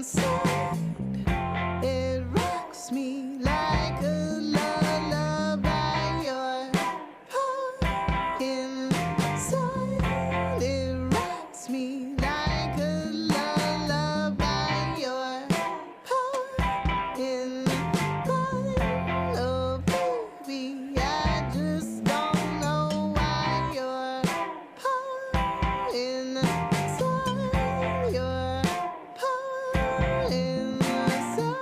inside. It rocks me like a lullaby. Your heart inside. It rocks me like a lullaby. Your heart in mine. Oh, baby, I just don't know why. Your heart inside. Your heart inside.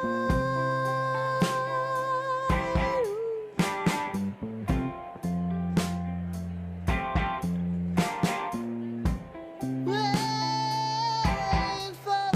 Wait for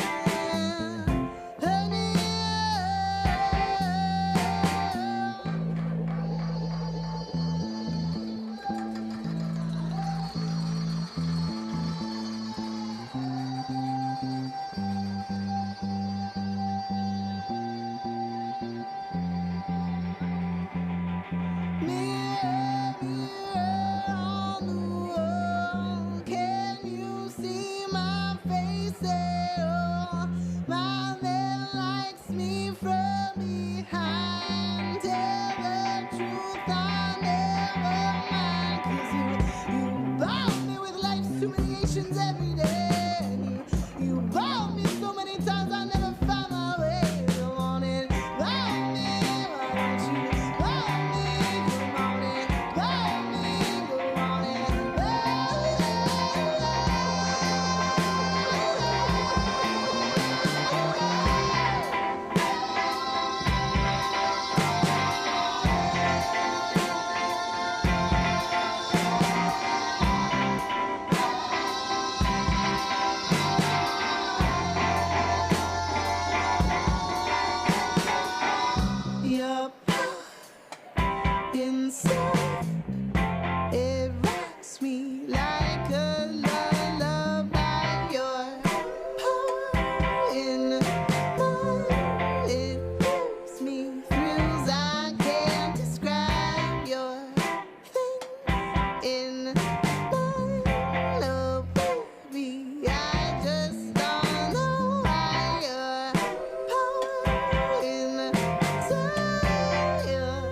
Mirror, mirror on the wall, can you see my face at all? My man likes me from behind. Tell the truth, I never mind. 'Cause you bomb me with life's humiliations every day. You bomb me so many times I never find my way. Come on and bomb me, why don't you bomb me? Come on and bomb me, go on and your power inside. It rocks me like a lullaby. Your power in mine. It gives me thrills I can't describe. Your thing in mine. Oh, baby, I just don't know why. Your power inside. Your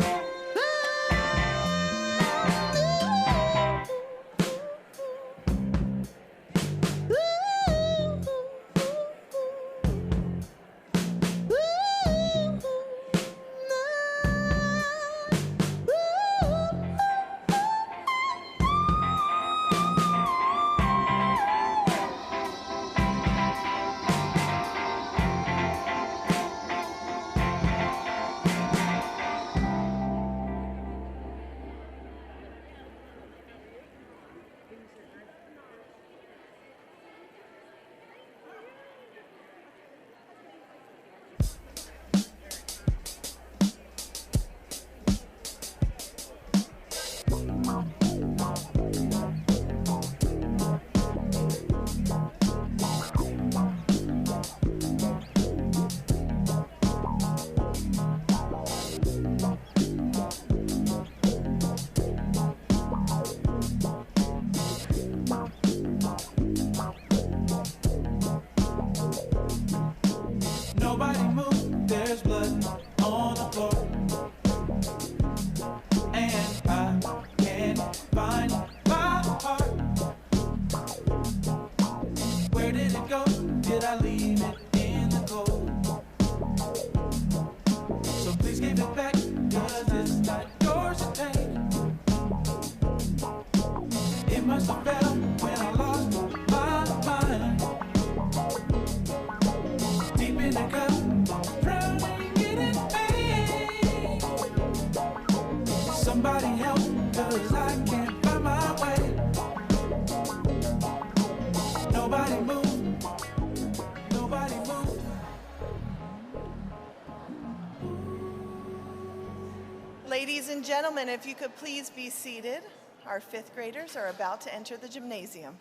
Nobody move, there's blood on the floor. And I can't find my heart. Where did it go? Did I leave it in the cold? So please give it back, 'cause it's not yours to take. It must have fell when I lost my mind. Deep in the cup, drowning in pain. Somebody help, 'cause I can't find my way. Nobody move, nobody move. Ladies and gentlemen, if you could please be seated. Our fifth graders are about to enter the gymnasium.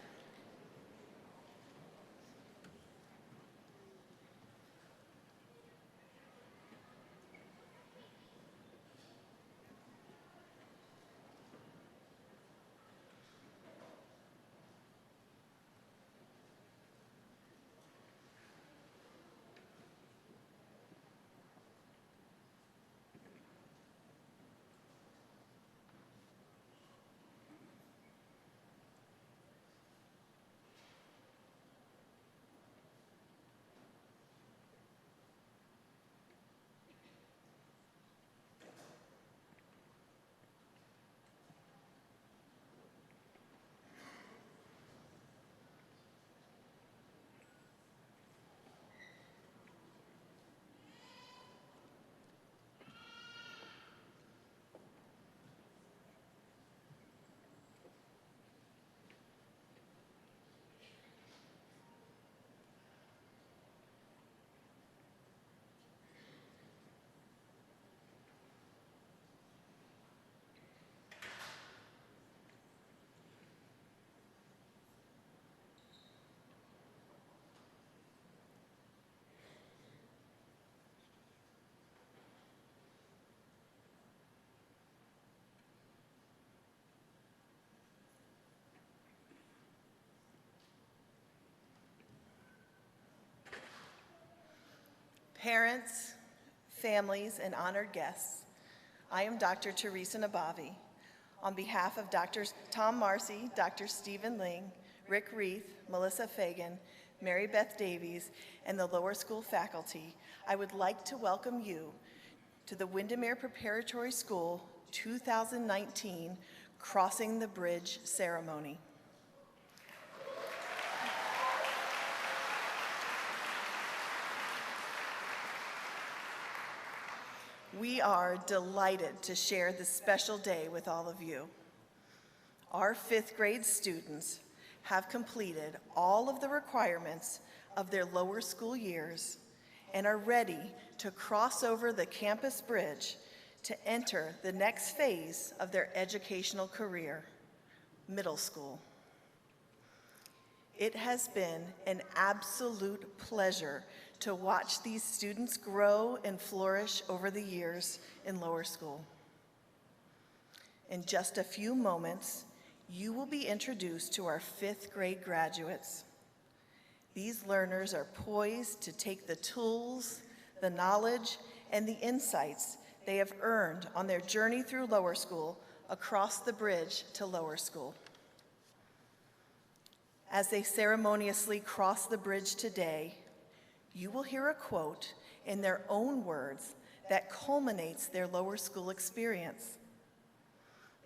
Parents, families, and honored guests, I am Dr. Teresa Nabavi. On behalf of Drs. Tom Marcy, Dr. Stephen Ling, Rick Reith, Melissa Fagan, Mary Beth Davies, and the lower school faculty, I would like to welcome you to the Windermere Preparatory School 2019 Crossing the Bridge ceremony. We are delighted to share this special day with all of you. Our fifth grade students have completed all of the requirements of their lower school years and are ready to cross over the campus bridge to enter the next phase of their educational career, middle school. It has been an absolute pleasure to watch these students grow and flourish over the years in lower school. In just a few moments, you will be introduced to our fifth grade graduates. These learners are poised to take the tools, the knowledge, and the insights they have earned on their journey through lower school across the bridge to lower school. As they ceremoniously cross the bridge today, you will hear a quote in their own words that culminates their lower school experience.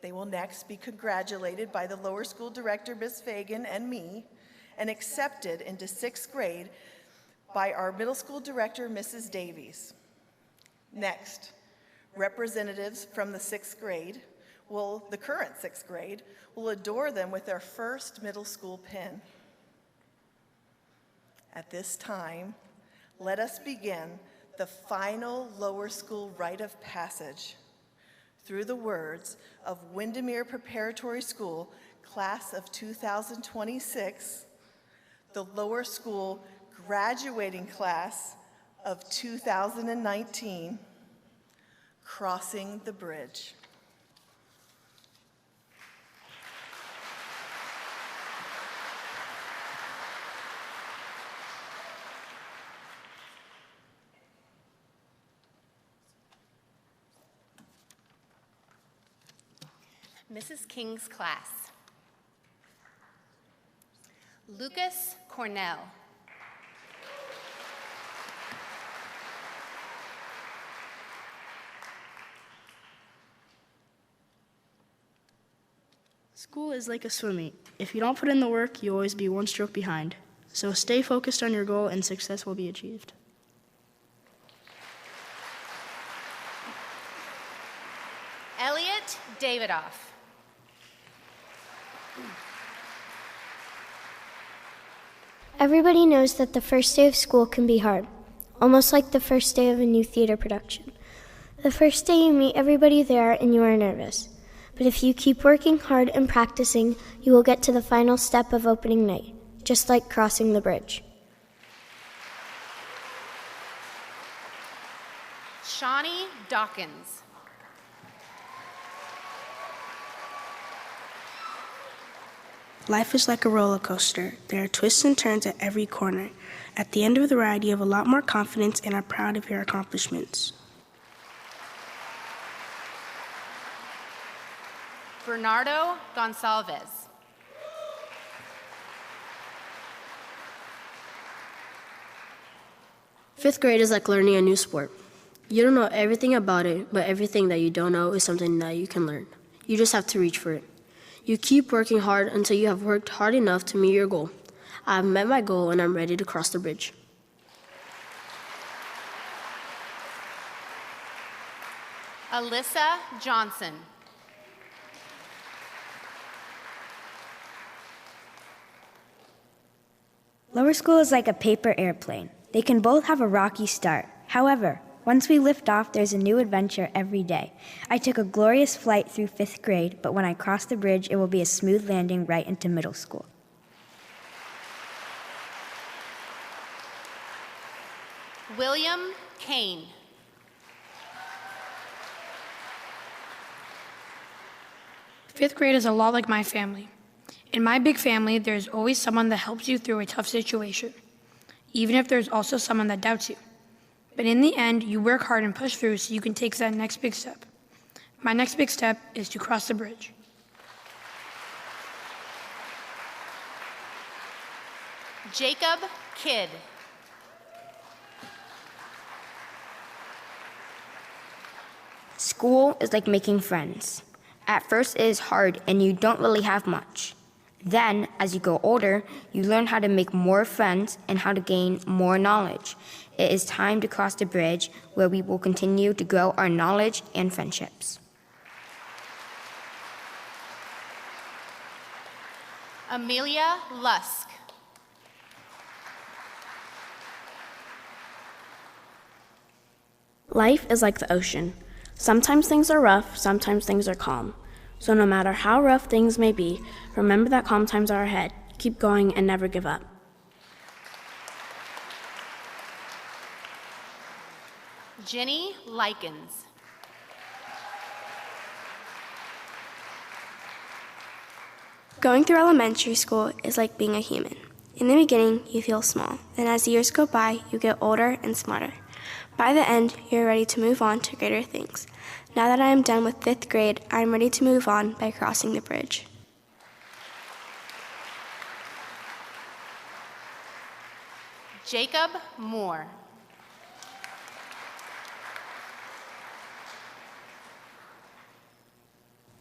They will next be congratulated by the lower school director, Ms. Fagan, and me, and accepted into sixth grade by our middle school director, Mrs. Davies. Next, representatives from the the current sixth grade, will adore them with their first middle school pin. At this time, let us begin the final lower school rite of passage through the words of Windermere Preparatory School, class of 2026, the lower school graduating class of 2019, crossing the bridge. Mrs. King's class. Lucas Cornell. School is like a swim meet. If you don't put in the work, you'll always be one stroke behind. So stay focused on your goal and success will be achieved. Elliot Davidoff. Everybody knows that the first day of school can be hard, almost like the first day of a new theater production. The first day you meet everybody there and you are nervous. But if you keep working hard and practicing, you will get to the final step of opening night, just like crossing the bridge. Shawnee Dawkins. Life is like a roller coaster. There are twists and turns at every corner. At the end of the ride, you have a lot more confidence and are proud of your accomplishments. Bernardo Gonçalves. Fifth grade is like learning a new sport. You don't know everything about it, but everything that you don't know is something that you can learn. You just have to reach for it. You keep working hard until you have worked hard enough to meet your goal. I've met my goal and I'm ready to cross the bridge. Alyssa Johnson. Lower school is like a paper airplane. They can both have a rocky start. However, once we lift off, there's a new adventure every day. I took a glorious flight through fifth grade, but when I cross the bridge, it will be a smooth landing right into middle school. William Kane. Fifth grade is a lot like my family. In my big family, there's always someone that helps you through a tough situation, even if there's also someone that doubts you. But in the end, you work hard and push through so you can take that next big step. My next big step is to cross the bridge. Jacob Kidd. School is like making friends. At first, it is hard and you don't really have much. Then, as you grow older, you learn how to make more friends and how to gain more knowledge. It is time to cross the bridge where we will continue to grow our knowledge and friendships. Amelia Lusk. Life is like the ocean. Sometimes things are rough, sometimes things are calm. So no matter how rough things may be, remember that calm times are ahead. Keep going and never give up. Jenny Likens. Going through elementary school is like being a human. In the beginning, you feel small, and as the years go by, you get older and smarter. By the end, you're ready to move on to greater things. Now that I am done with 5th grade, I am ready to move on by crossing the bridge. Jacob Moore.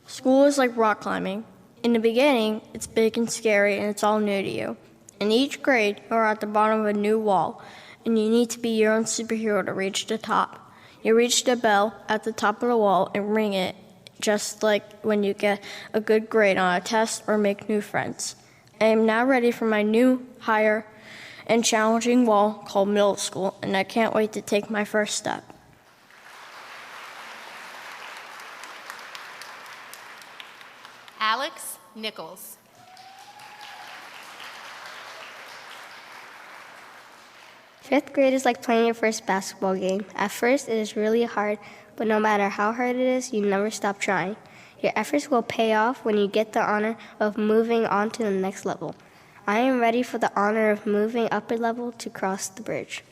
School is like rock climbing. In the beginning, it's big and scary and it's all new to you. In each grade, you're at the bottom of a new wall, and you need to be your own superhero to reach the top. You reach the bell at the top of the wall and ring it, just like when you get a good grade on a test or make new friends. I am now ready for my new, higher, and challenging wall called middle school, and I can't wait to take my first step. Alex Nichols. Fifth grade is like playing your first basketball game. At first, it is really hard, but no matter how hard it is, you never stop trying. Your efforts will pay off when you get the honor of moving on to the next level. I am ready for the honor of moving upper level to cross the bridge.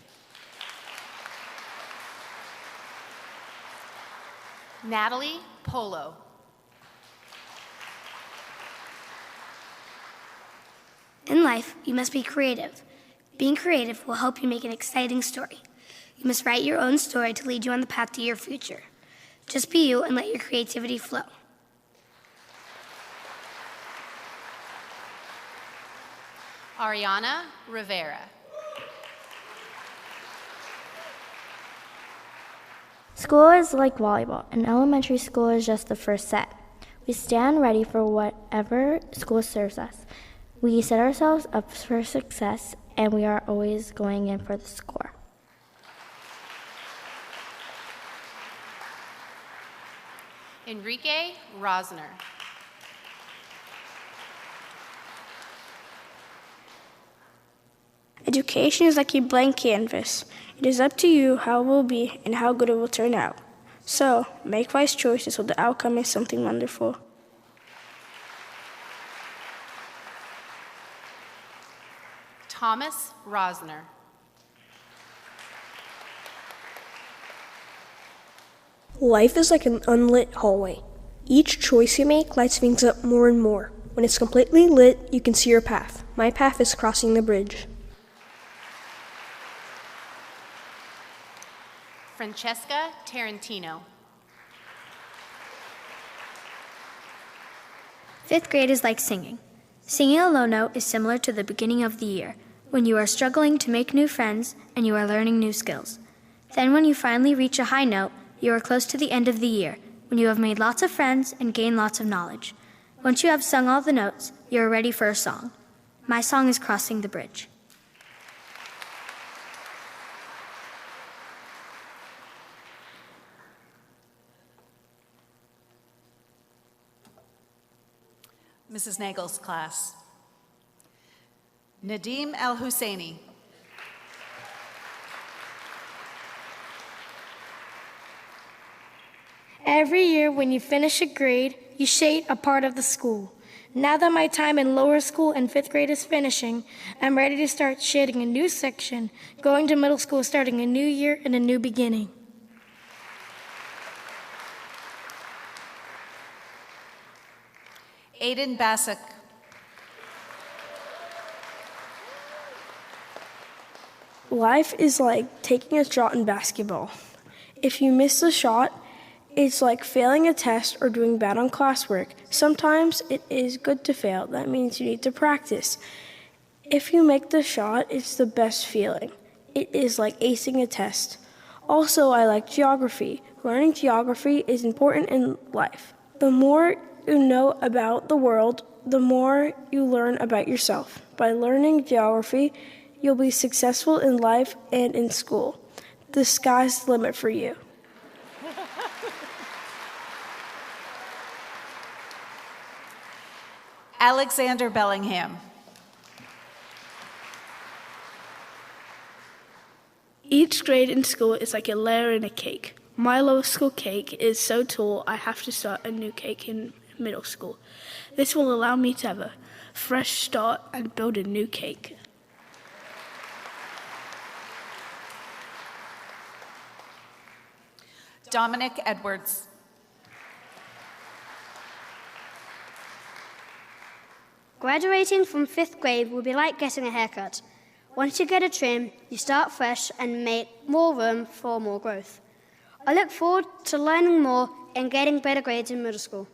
Natalie Polo. In life, you must be creative. Being creative will help you make an exciting story. You must write your own story to lead you on the path to your future. Just be you and let your creativity flow. Ariana Rivera. School is like volleyball, and elementary school is just the first set. We stand ready for whatever school serves us. We set ourselves up for success, and we are always going in for the score. Enrique Rosner. Education is like a blank canvas. It is up to you how it will be and how good it will turn out. So, make wise choices so the outcome is something wonderful. Thomas Rosner. Life is like an unlit hallway. Each choice you make lights things up more and more. When it's completely lit, you can see your path. My path is crossing the bridge. Francesca Tarantino. Fifth grade is like singing. Singing a low note is similar to the beginning of the year, when you are struggling to make new friends and you are learning new skills. Then when you finally reach a high note, you are close to the end of the year, when you have made lots of friends and gained lots of knowledge. Once you have sung all the notes, you are ready for a song. My song is Crossing the Bridge. Mrs. Nagel's class. Nadim Al-Husseini. Every year when you finish a grade, you shade a part of the school. Now that my time in lower school and 5th grade is finishing, I'm ready to start shading a new section, going to middle school, starting a new year and a new beginning. Aiden Bassick. Life is like taking a shot in basketball. If you miss the shot, it's like failing a test or doing bad on classwork. Sometimes it is good to fail. That means you need to practice. If you make the shot, it's the best feeling. It is like acing a test. Also, I like geography. Learning geography is important in life. The more you know about the world, the more you learn about yourself. By learning geography, you'll be successful in life and in school. The sky's the limit for you. Alexander Bellingham. Each grade in school is like a layer in a cake. My lower school cake is so tall I have to start a new cake in middle school. This will allow me to have a fresh start and build a new cake. Dominic Edwards. Graduating from 5th grade will be like getting a haircut. Once you get a trim, you start fresh and make more room for more growth. I look forward to learning more and getting better grades in middle school.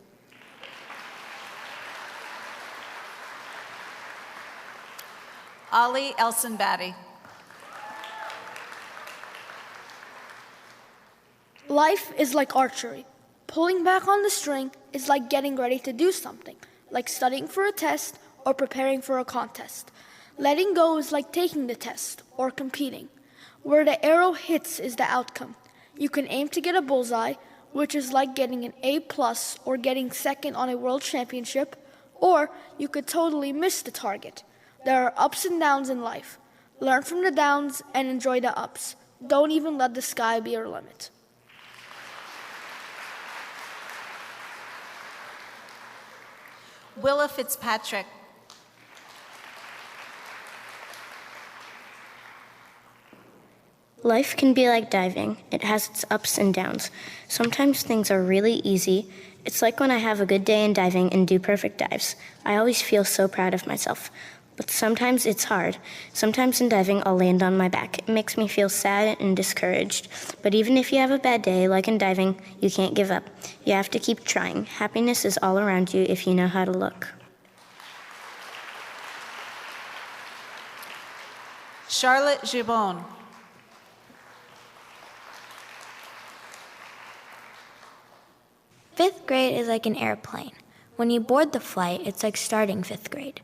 Ali Elson-Batty. Life is like archery. Pulling back on the string is like getting ready to do something, like studying for a test or preparing for a contest. Letting go is like taking the test or competing. Where the arrow hits is the outcome. You can aim to get a bullseye, which is like getting an A+ or getting second on a world championship, or you could totally miss the target. There are ups and downs in life. Learn from the downs and enjoy the ups. Don't even let the sky be your limit. Willa Fitzpatrick. Life can be like diving. It has its ups and downs. Sometimes things are really easy. It's like when I have a good day in diving and do perfect dives. I always feel so proud of myself. But sometimes it's hard. Sometimes in diving, I'll land on my back. It makes me feel sad and discouraged. But even if you have a bad day, like in diving, you can't give up. You have to keep trying. Happiness is all around you if you know how to look. Charlotte Gibbon. Fifth grade is like an airplane. When you board the flight, it's like starting 5th grade.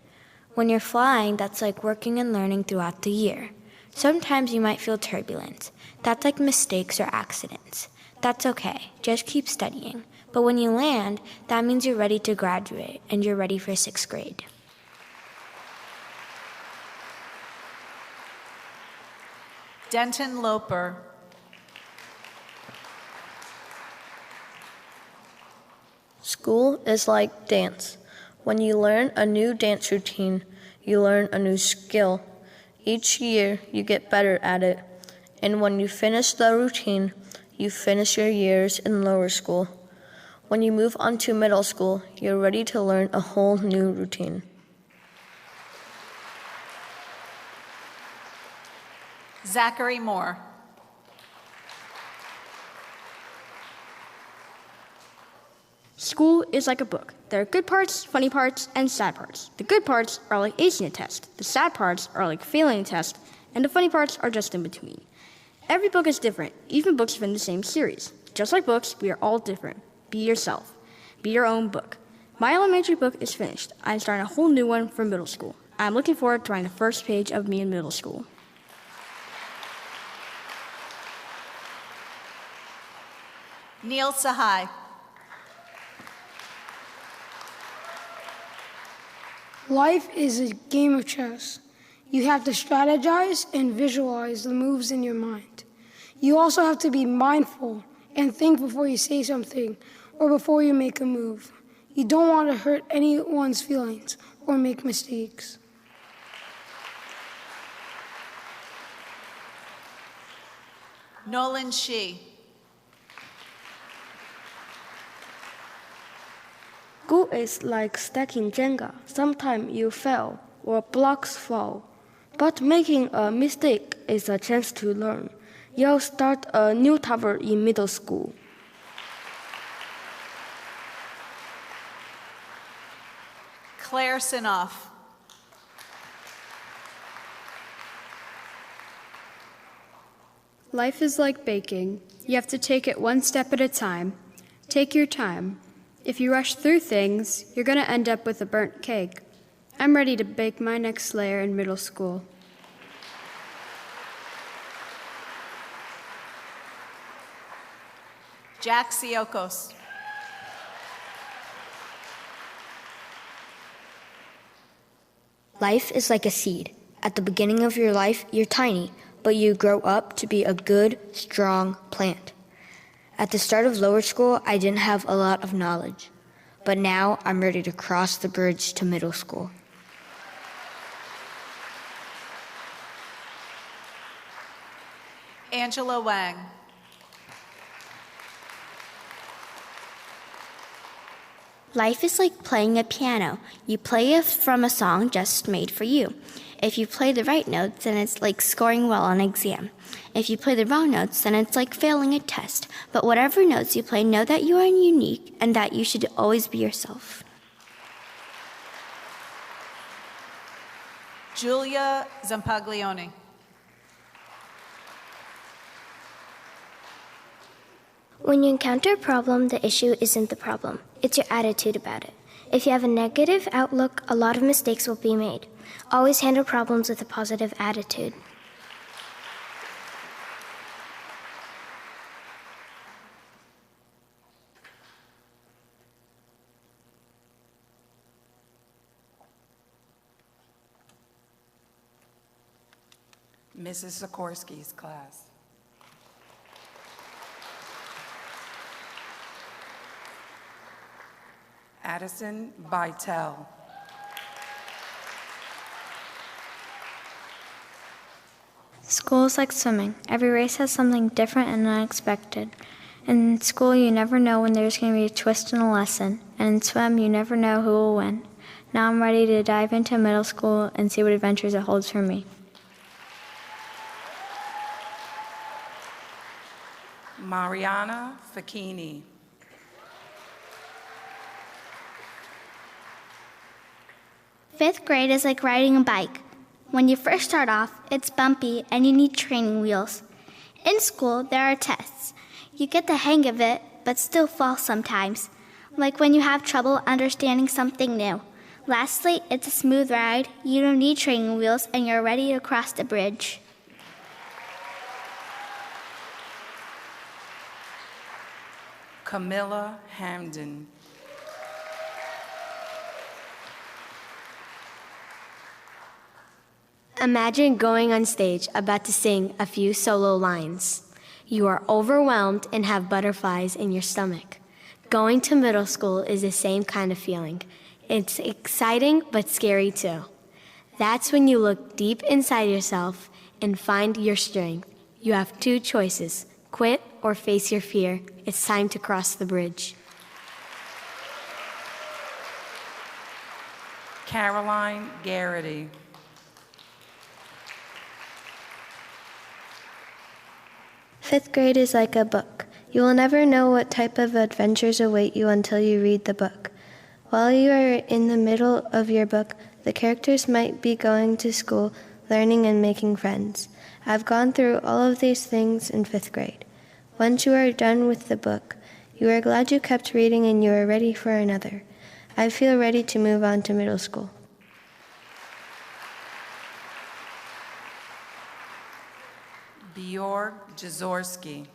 When you're flying, that's like working and learning throughout the year. Sometimes you might feel turbulence. That's like mistakes or accidents. That's okay. Just keep studying. But when you land, that means you're ready to graduate and you're ready for 6th grade. Denton Loper. School is like dance. When you learn a new dance routine, you learn a new skill. Each year, you get better at it. And when you finish the routine, you finish your years in lower school. When you move on to middle school, you're ready to learn a whole new routine. Zachary Moore. School is like a book. There are good parts, funny parts, and sad parts. The good parts are like acing a test. The sad parts are like failing a test. And the funny parts are just in between. Every book is different, even books from the same series. Just like books, we are all different. Be yourself. Be your own book. My elementary book is finished. I'm starting a whole new one for middle school. I'm looking forward to writing the first page of me in middle school. Neil Sahai. Life is a game of chess. You have to strategize and visualize the moves in your mind. You also have to be mindful and think before you say something or before you make a move. You don't want to hurt anyone's feelings or make mistakes. Nolan Shi. School is like stacking Jenga. Sometimes you fail or blocks fall. But making a mistake is a chance to learn. You'll start a new tower in middle school. Claire Sinoff. Life is like baking. You have to take it one step at a time. Take your time. If you rush through things, you're going to end up with a burnt cake. I'm ready to bake my next layer in middle school. Jack Siokos. Life is like a seed. At the beginning of your life, you're tiny, but you grow up to be a good, strong plant. At the start of lower school, I didn't have a lot of knowledge, but now I'm ready to cross the bridge to middle school. Angela Wang. Life is like playing a piano. You play it from a song just made for you. If you play the right notes, then it's like scoring well on an exam. If you play the wrong notes, then it's like failing a test. But whatever notes you play, know that you are unique and that you should always be yourself. Julia Zampaglione. When you encounter a problem, the issue isn't the problem. It's your attitude about it. If you have a negative outlook, a lot of mistakes will be made. Always handle problems with a positive attitude. Mrs. Sikorsky's class. Addison Bytel. School is like swimming. Every race has something different and unexpected. In school, you never know when there's going to be a twist in a lesson. And in swim, you never know who will win. Now I'm ready to dive into middle school and see what adventures it holds for me. Mariana Facchini. Fifth grade is like riding a bike. When you first start off, it's bumpy and you need training wheels. In school, there are tests. You get the hang of it, but still fall sometimes, like when you have trouble understanding something new. Lastly, it's a smooth ride. You don't need training wheels and you're ready to cross the bridge. Camilla Hamden. Imagine going on stage about to sing a few solo lines. You are overwhelmed and have butterflies in your stomach. Going to middle school is the same kind of feeling. It's exciting but scary too. That's when you look deep inside yourself and find your strength. You have two choices: quit or face your fear. It's time to cross the bridge. Caroline Garrity. Fifth grade is like a book. You will never know what type of adventures await you until you read the book. While you are in the middle of your book, the characters might be going to school, learning and making friends. I've gone through all of these things in fifth grade. Once you are done with the book, you are glad you kept reading and you are ready for another. I feel ready to move on to middle school. Bjorg Jaworski.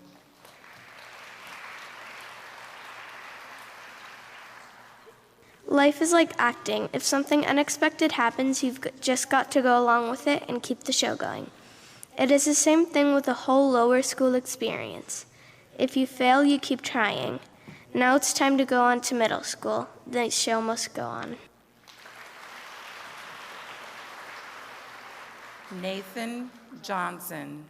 Life is like acting. If something unexpected happens, you've just got to go along with it and keep the show going. It is the same thing with the whole lower school experience. If you fail, you keep trying. Now it's time to go on to middle school. The show must go on. Nathan Johnson.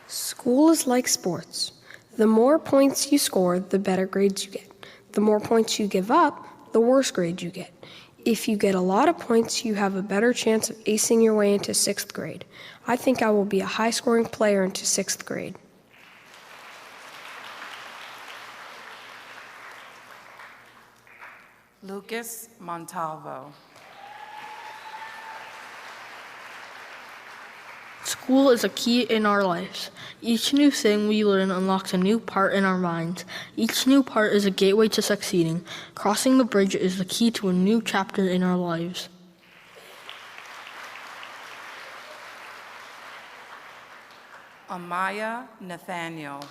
School is like sports. The more points you score, the better grades you get. The more points you give up, the worse grade you get. If you get a lot of points, you have a better chance of acing your way into 6th grade. I think I will be a high-scoring player into 6th grade. Lucas Montalvo. School is a key in our lives. Each new thing we learn unlocks a new part in our minds. Each new part is a gateway to succeeding. Crossing the bridge is the key to a new chapter in our lives. Amaya Nathaniel.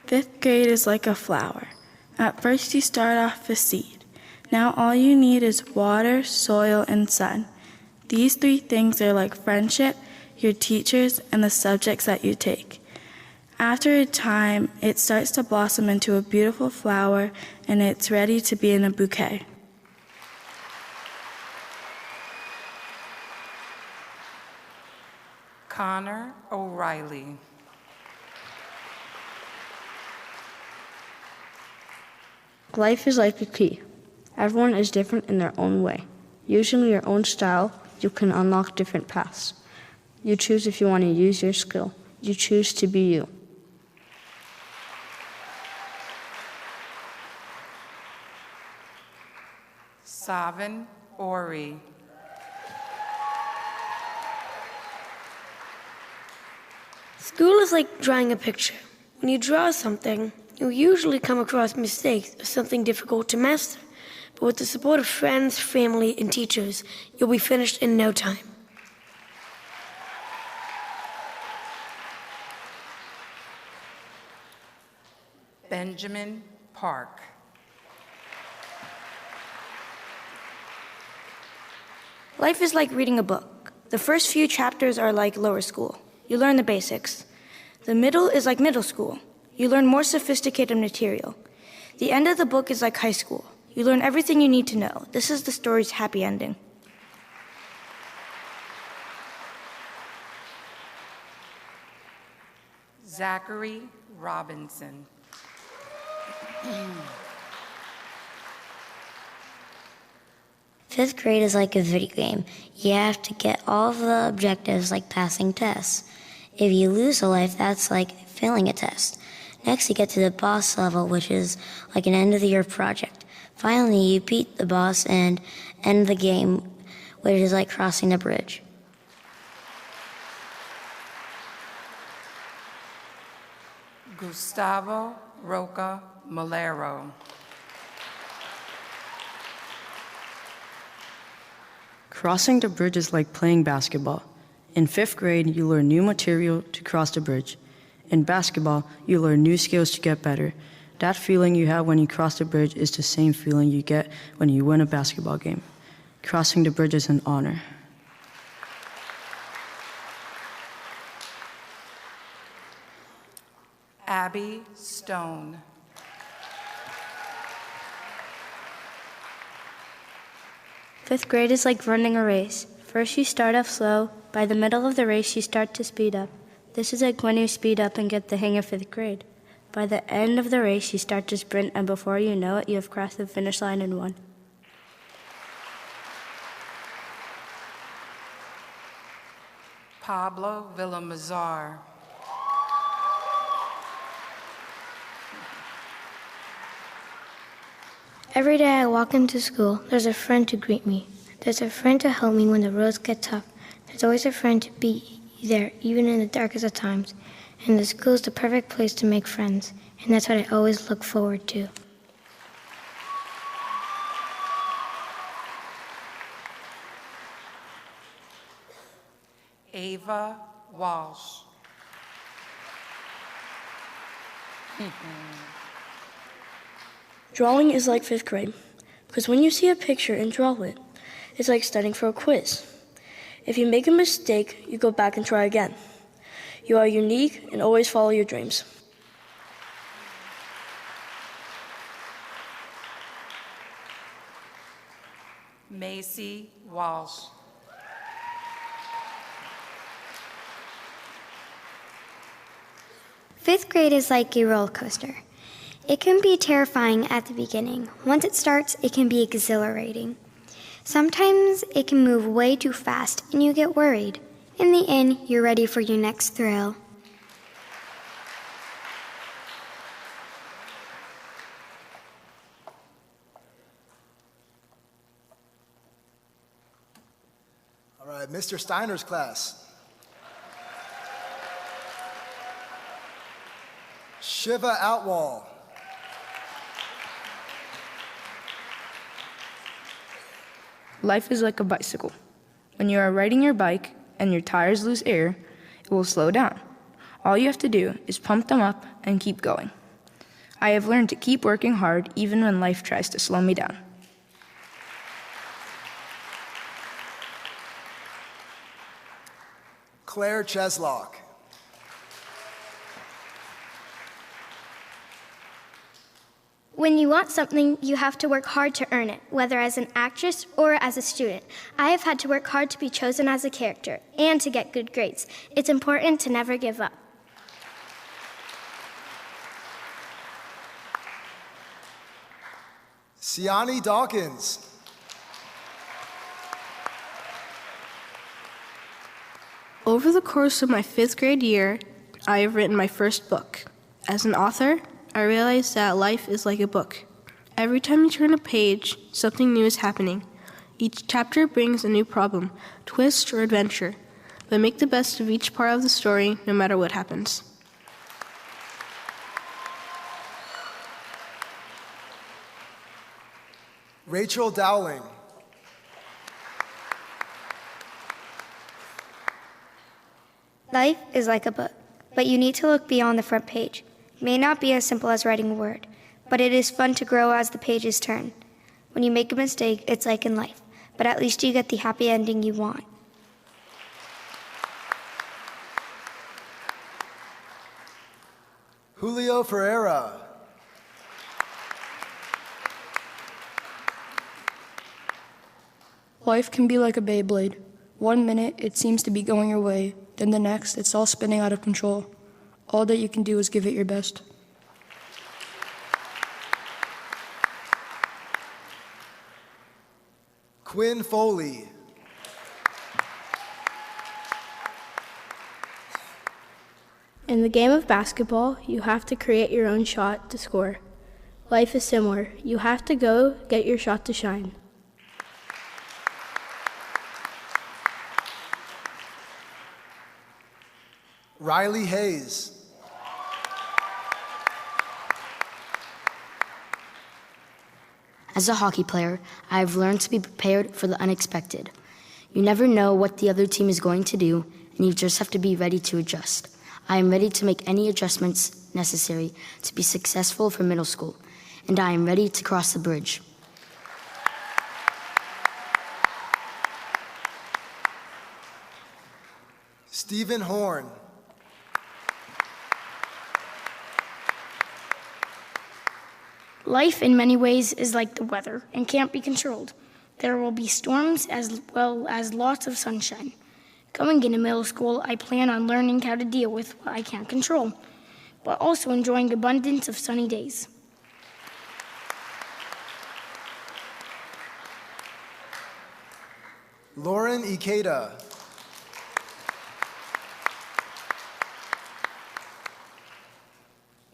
Fifth grade is like a flower. At first you start off a seed. Now all you need is water, soil, and sun. These three things are like friendship, your teachers, and the subjects that you take. After a time, it starts to blossom into a beautiful flower, and it's ready to be in a bouquet. Connor O'Reilly. Life is like a key. Everyone is different in their own way. Using your own style, you can unlock different paths. You choose if you want to use your skill. You choose to be you. Savin Ori. School is like drawing a picture. When you draw something, you usually come across mistakes or something difficult to master. But with the support of friends, family, and teachers, you'll be finished in no time. Benjamin Park. Life is like reading a book. The first few chapters are like lower school. You learn the basics. The middle is like middle school. You learn more sophisticated material. The end of the book is like high school. You learn everything you need to know. This is the story's happy ending. Zachary Robinson. Fifth grade is like a video game. You have to get all of the objectives like passing tests. If you lose a life, that's like failing a test. Next, you get to the boss level, which is like an end-of-the-year project. Finally, you beat the boss and end the game, which is like crossing the bridge. Gustavo Roca Malero. Crossing the bridge is like playing basketball. In 5th grade, you learn new material to cross the bridge. In basketball, you learn new skills to get better. That feeling you have when you cross the bridge is the same feeling you get when you win a basketball game. Crossing the bridge is an honor. Abby Stone. Fifth grade is like running a race. First you start off slow. By the middle of the race, you start to speed up. This is like when you speed up and get the hang of fifth grade. By the end of the race, you start to sprint, and before you know it, you have crossed the finish line and won. Pablo Villamazar. Every day I walk into school, there's a friend to greet me. There's a friend to help me when the roads get tough. There's always a friend to be there, even in the darkest of times. And the school is the perfect place to make friends. And that's what I always look forward to. Ava Walsh. Drawing is like 5th grade, because when you see a picture and draw it, it's like studying for a quiz. If you make a mistake, you go back and try again. You are unique and always follow your dreams. Macy Walsh. Fifth grade is like a roller coaster. It can be terrifying at the beginning. Once it starts, it can be exhilarating. Sometimes it can move way too fast and you get worried. In the end, you're ready for your next thrill. All right, Mr. Steiner's class. Shiva Outwall. Life is like a bicycle. When you are riding your bike and your tires lose air, it will slow down. All you have to do is pump them up and keep going. I have learned to keep working hard even when life tries to slow me down. Claire Cheslock. When you want something, you have to work hard to earn it, whether as an actress or as a student. I have had to work hard to be chosen as a character and to get good grades. It's important to never give up. Siani Dawkins. Over the course of my 5th grade year, I have written my first book. As an author, I realized that life is like a book. Every time you turn a page, something new is happening. Each chapter brings a new problem, twist, or adventure, but make the best of each part of the story no matter what happens. Rachel Dowling. Life is like a book, but you need to look beyond the front page. It may not be as simple as writing a word, but it is fun to grow as the pages turn. When you make a mistake, it's like in life, but at least you get the happy ending you want. Julio Ferreira. Life can be like a Beyblade. 1 minute, it seems to be going your way. Then the next, it's all spinning out of control. All that you can do is give it your best. Quinn Foley. In the game of basketball, you have to create your own shot to score. Life is similar. You have to go get your shot to shine. Riley Hayes. As a hockey player, I have learned to be prepared for the unexpected. You never know what the other team is going to do, and you just have to be ready to adjust. I am ready to make any adjustments necessary to be successful for middle school, and I am ready to cross the bridge. Stephen Horn. Life in many ways is like the weather and can't be controlled. There will be storms as well as lots of sunshine. Going into middle school, I plan on learning how to deal with what I can't control, but also enjoying abundance of sunny days. Lauren Ikeda.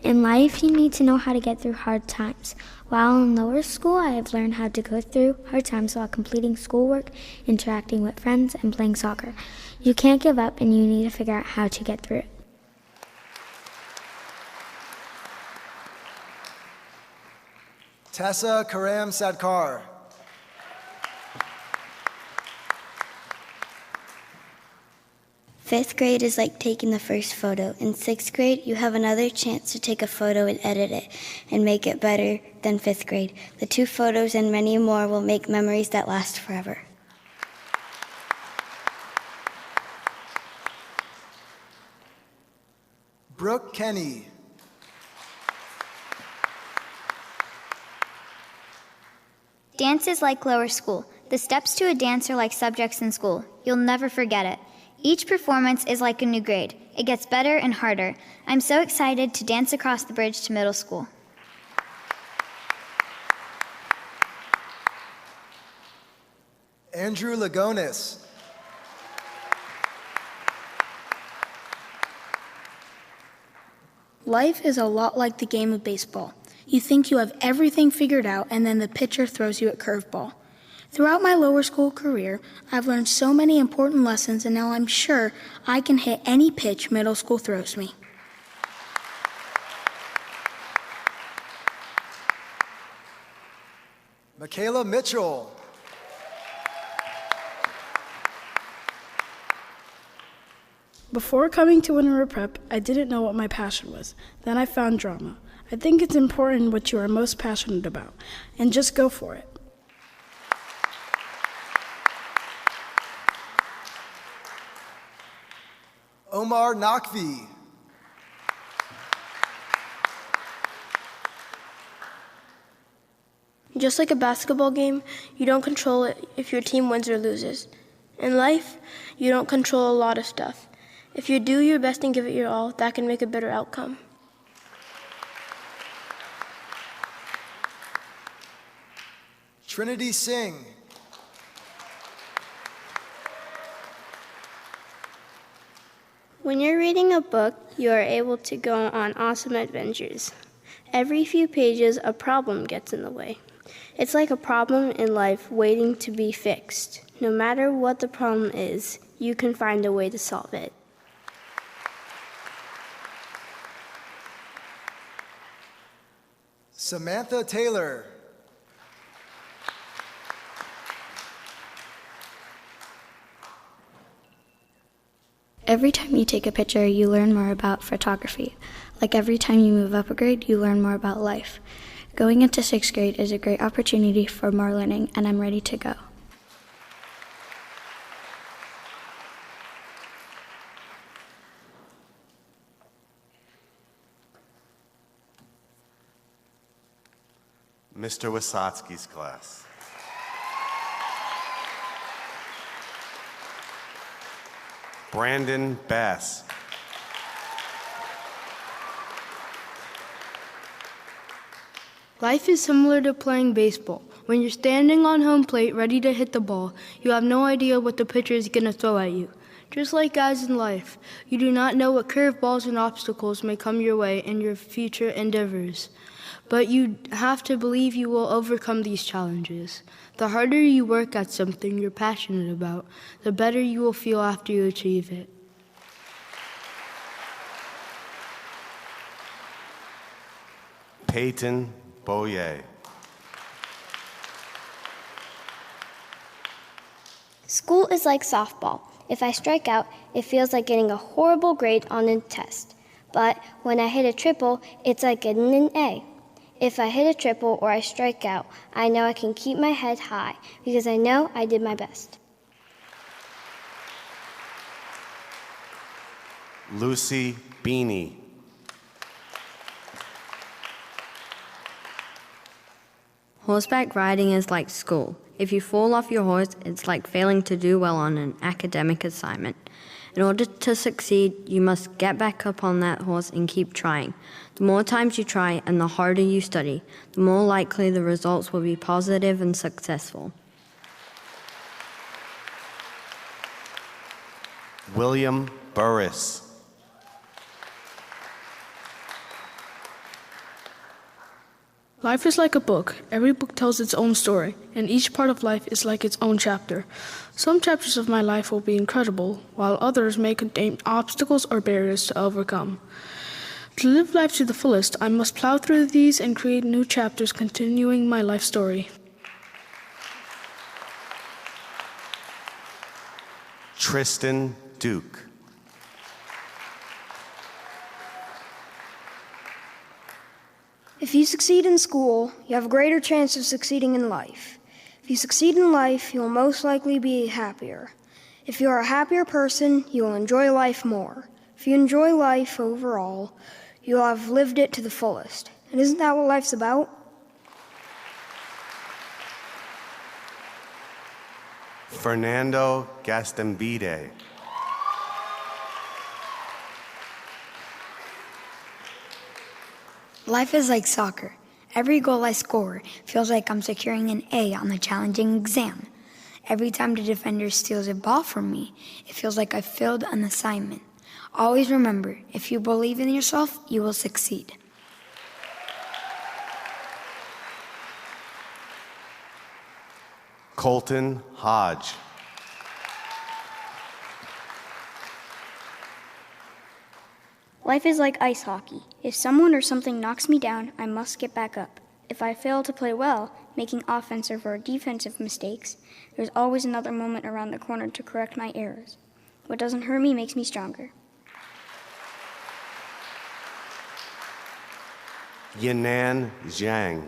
In life, you need to know how to get through hard times. While in lower school, I have learned how to go through hard times while completing schoolwork, interacting with friends, and playing soccer. You can't give up, and you need to figure out how to get through it. Tessa Karam Sadkar. Fifth grade is like taking the first photo. In sixth grade, you have another chance to take a photo and edit it and make it better than fifth grade. The 2 photos and many more will make memories that last forever. Brooke Kenny. Dance is like lower school. The steps to a dance are like subjects in school. You'll never forget it. Each performance is like a new grade. It gets better and harder. I'm so excited to dance across the bridge to middle school. Andrew Lagonis. Life is a lot like the game of baseball. You think you have everything figured out, and then the pitcher throws you a curveball. Throughout my lower school career, I've learned so many important lessons, and now I'm sure I can hit any pitch middle school throws me. Michaela Mitchell. Before coming to Winter Prep, I didn't know what my passion was. Then I found drama. I think it's important what you are most passionate about, and just go for it. Omar Nakvi. Just like a basketball game, you don't control it if your team wins or loses. In life, you don't control a lot of stuff. If you do your best and give it your all, that can make a better outcome. Trinity Singh. When you're reading a book, you are able to go on awesome adventures. Every few pages, a problem gets in the way. It's like a problem in life waiting to be fixed. No matter what the problem is, you can find a way to solve it. Samantha Taylor. Every time you take a picture, you learn more about photography. Like every time you move up a grade, you learn more about life. Going into 6th grade is a great opportunity for more learning, and I'm ready to go. Mr. Wysotsky's class. Brandon Bass. Life is similar to playing baseball. When you're standing on home plate ready to hit the ball, you have no idea what the pitcher is going to throw at you. Just like guys in life, you do not know what curveballs and obstacles may come your way in your future endeavors. But you have to believe you will overcome these challenges. The harder you work at something you're passionate about, the better you will feel after you achieve it. Peyton Boyer. School is like softball. If I strike out, it feels like getting a horrible grade on a test. But when I hit a triple, it's like getting an A. If I hit a triple or I strike out, I know I can keep my head high because I know I did my best. Lucy Beanie. Horseback riding is like school. If you fall off your horse, it's like failing to do well on an academic assignment. In order to succeed, you must get back up on that horse and keep trying. The more times you try and the harder you study, the more likely the results will be positive and successful. William Burris. Life is like a book. Every book tells its own story, and each part of life is like its own chapter. Some chapters of my life will be incredible, while others may contain obstacles or barriers to overcome. To live life to the fullest, I must plow through these and create new chapters continuing my life story. Tristan Duke. If you succeed in school, you have a greater chance of succeeding in life. If you succeed in life, you will most likely be happier. If you are a happier person, you will enjoy life more. If you enjoy life overall, you'll have lived it to the fullest. And isn't that what life's about? Fernando Gastambide. Life is like soccer. Every goal I score feels like I'm securing an A on a challenging exam. Every time the defender steals a ball from me, it feels like I failed an assignment. Always remember, if you believe in yourself, you will succeed. Colton Hodge. Life is like ice hockey. If someone or something knocks me down, I must get back up. If I fail to play well, making offensive or defensive mistakes, there's always another moment around the corner to correct my errors. What doesn't hurt me makes me stronger. Yanan Zhang.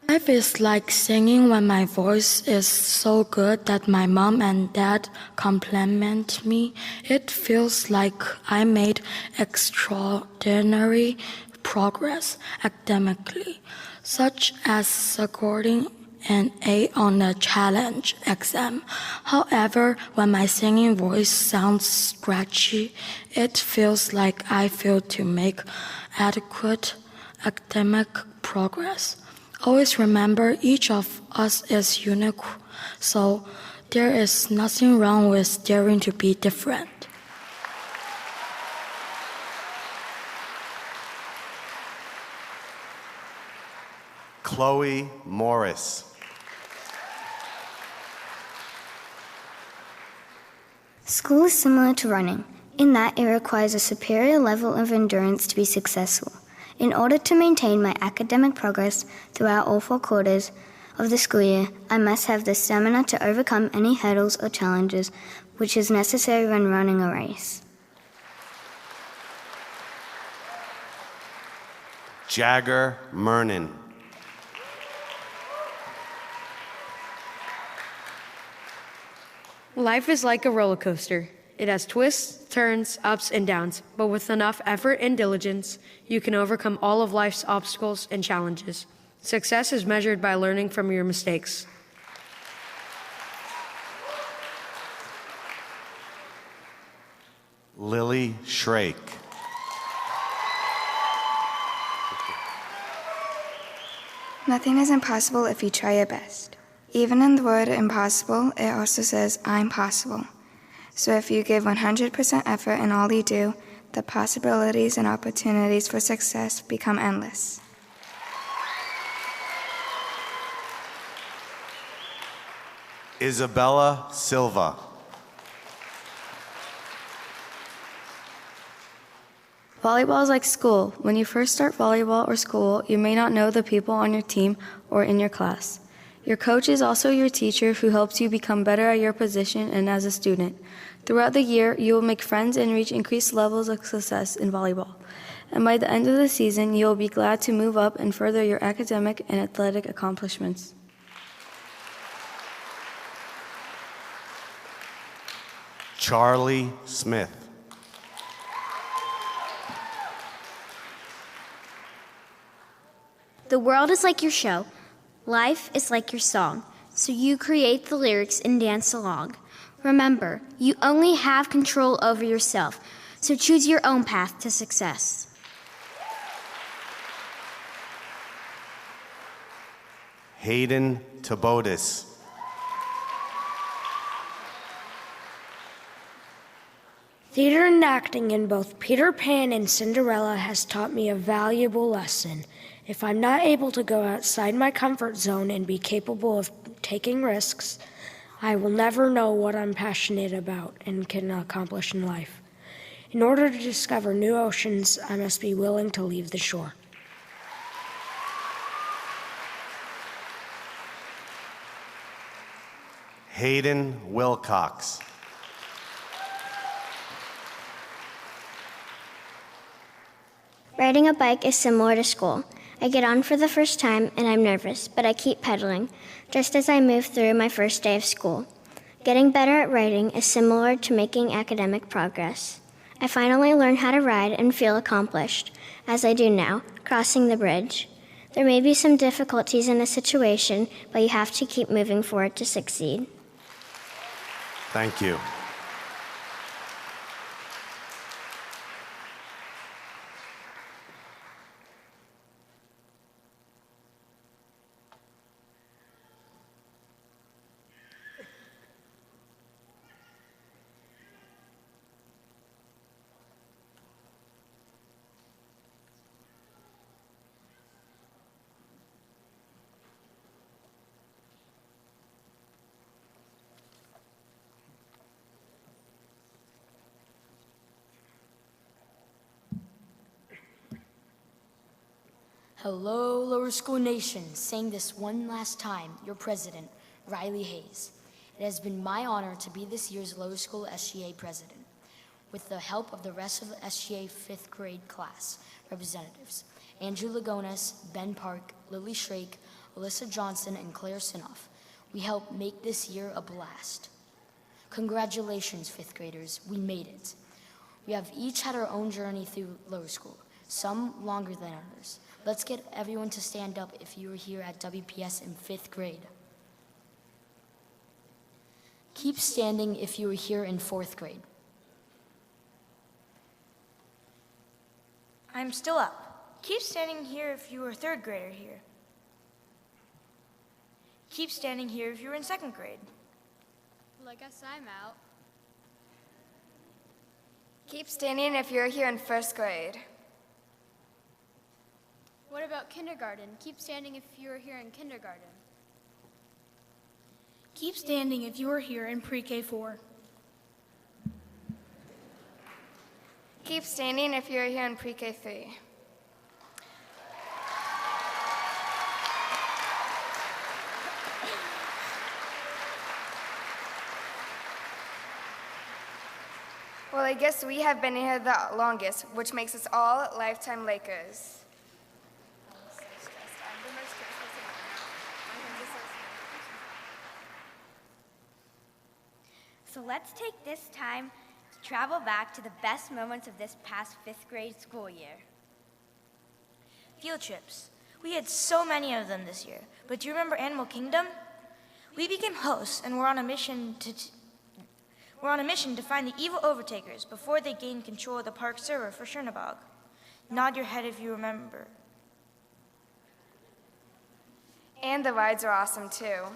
Life is like singing when my voice is so good that my mom and dad compliment me. It feels like I made extraordinary progress academically, such as scoring an A on a challenge exam. However, when my singing voice sounds scratchy, it feels like I failed to make adequate academic progress. Always remember, each of us is unique, so there is nothing wrong with daring to be different. Chloe Morris. School is similar to running, in that it requires a superior level of endurance to be successful. In order to maintain my academic progress throughout all 4 quarters of the school year, I must have the stamina to overcome any hurdles or challenges which is necessary when running a race. Jagger Mernon. Life is like a roller coaster. It has twists, turns, ups, and downs, but with enough effort and diligence, you can overcome all of life's obstacles and challenges. Success is measured by learning from your mistakes. Lily Shrake. Nothing is impossible if you try your best. Even in the word impossible, it also says, I'm possible. So if you give 100% effort in all you do, the possibilities and opportunities for success become endless. Isabella Silva. Volleyball is like school. When you first start volleyball or school, you may not know the people on your team or in your class. Your coach is also your teacher who helps you become better at your position and as a student. Throughout the year, you will make friends and reach increased levels of success in volleyball. And by the end of the season, you will be glad to move up and further your academic and athletic accomplishments. Charlie Smith. The world is like your show. Life is like your song. So you create the lyrics and dance along. Remember, you only have control over yourself. So choose your own path to success. Hayden Tabotis. Theater and acting in both Peter Pan and Cinderella has taught me a valuable lesson. If I'm not able to go outside my comfort zone and be capable of taking risks, I will never know what I'm passionate about and can accomplish in life. In order to discover new oceans, I must be willing to leave the shore. Hayden Wilcox. Riding a bike is similar to school. I get on for the first time and I'm nervous, but I keep pedaling, just as I move through my first day of school. Getting better at writing is similar to making academic progress. I finally learned how to ride and feel accomplished, as I do now, crossing the bridge. There may be some difficulties in a situation, but you have to keep moving forward to succeed. Thank you. Hello, Lower School Nation. Saying this one last time, your president, Riley Hayes. It has been my honor to be this year's Lower School SGA president. With the help of the rest of the SGA 5th grade class representatives, Andrew Lagonas, Ben Park, Lily Shrake, Alyssa Johnson, and Claire Sinoff, we helped make this year a blast. Congratulations, 5th graders, we made it. We have each had our own journey through lower school, some longer than others. Let's get everyone to stand up if you were here at WPS in 5th grade. Keep standing if you were here in 4th grade. I'm still up. Keep standing here if you were a 3rd grader here. Keep standing here if you were in 2nd grade. Well, I guess I'm out. Keep standing if you're here in 1st grade. What about kindergarten? Keep standing if you were here in kindergarten. Keep standing if you were here in pre-K 4. Keep standing if you're here in pre-K 3. Well, I guess we have been here the longest, which makes us all lifetime Lakers. So let's take this time to travel back to the best moments of this past 5th grade school year. Field trips. We had so many of them this year. But do you remember Animal Kingdom? We became hosts and were on a mission to find the evil overtakers before they gained control of the park server for Chernobog. Nod your head if you remember. And the rides are awesome too.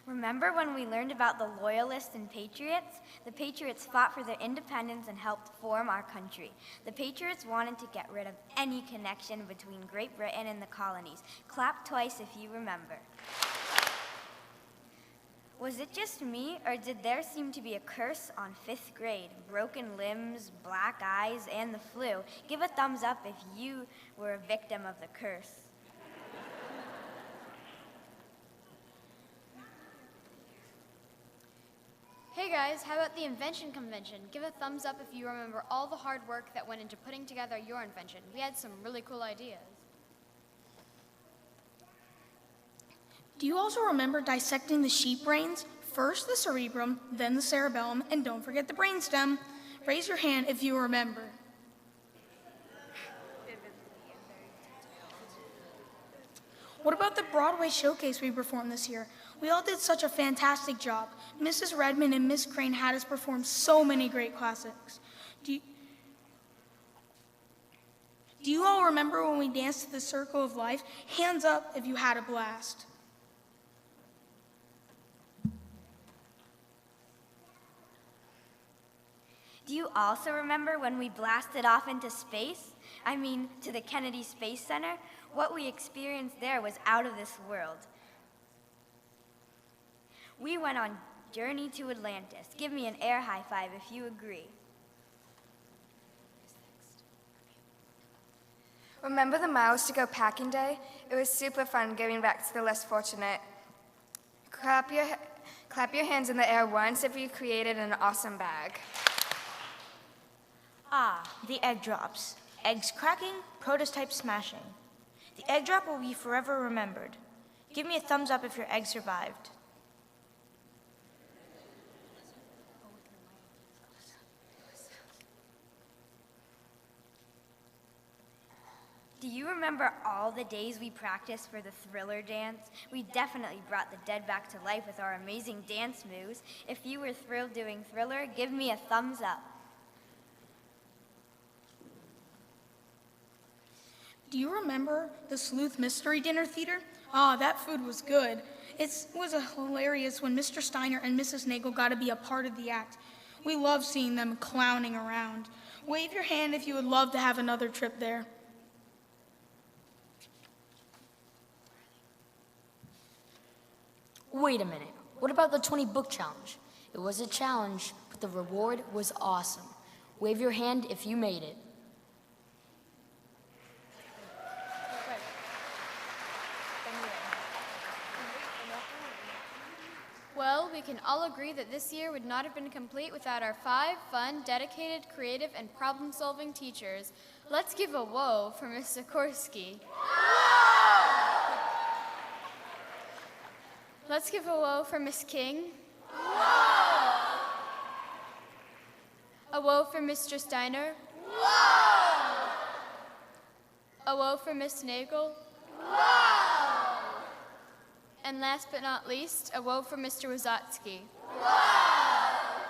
Remember when we learned about the Loyalists and Patriots? The Patriots fought for their independence and helped form our country. The Patriots wanted to get rid of any connection between Great Britain and the colonies. Clap twice if you remember. Was it just me, or did there seem to be a curse on 5th grade? Broken limbs, black eyes, and the flu. Give a thumbs up if you were a victim of the curse. Hey guys, how about the invention convention? Give a thumbs up if you remember all the hard work that went into putting together your invention. We had some really cool ideas. Do you also remember dissecting the sheep brains? First the cerebrum, then the cerebellum, and don't forget the brainstem. Raise your hand if you remember. What about the Broadway showcase we performed this year? We all did such a fantastic job. Mrs. Redmond and Miss Crane had us perform so many great classics. Do you all remember when we danced to the Circle of Life? Hands up if you had a blast. Do you also remember when we blasted off into space? I mean, to the Kennedy Space Center? What we experienced there was out of this world. We went on Journey to Atlantis. Give me an air high five if you agree. Remember the Miles to Go packing day? It was super fun giving back to the less fortunate. Clap your hands in the air once if you created an awesome bag. Ah, the egg drops. Eggs cracking, prototype smashing. The egg drop will be forever remembered. Give me a thumbs up if your egg survived. Do you remember all the days we practiced for the Thriller dance? We definitely brought the dead back to life with our amazing dance moves. If you were thrilled doing Thriller, give me a thumbs up. Do you remember the Sleuth Mystery Dinner Theater? Ah, that food was good. It was hilarious when Mr. Steiner and Mrs. Nagel got to be a part of the act. We love seeing them clowning around. Wave your hand if you would love to have another trip there. Wait a minute. What about the 20 book challenge? It was a challenge, but the reward was awesome. Wave your hand if you made it. Well, we can all agree that this year would not have been complete without our 5 fun, dedicated, creative, and problem-solving teachers. Let's give a whoa for Ms. Sikorsky. Let's give a whoa for Miss King. Whoa! A whoa for Mr. Steiner. Whoa! A whoa for Miss Nagel. Whoa! And last but not least, a whoa for Mr. Wazotsky. Whoa!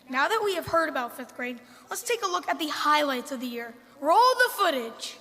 Now that we have heard about 5th grade, let's take a look at the highlights of the year. Roll the footage.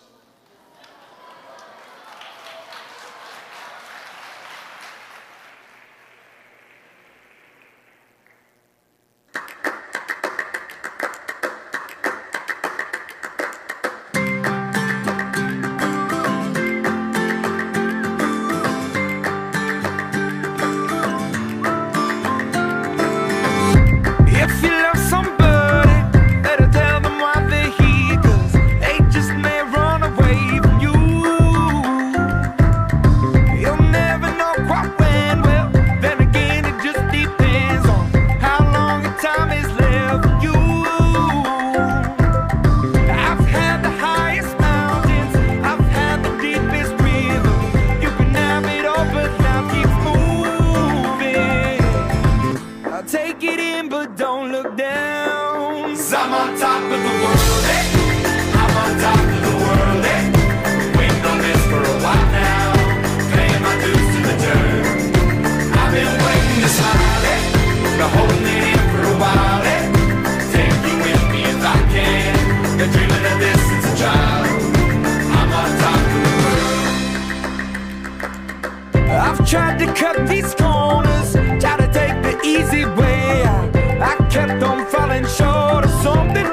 Tried to cut these corners, tried to take the easy way out. I kept on falling short of something.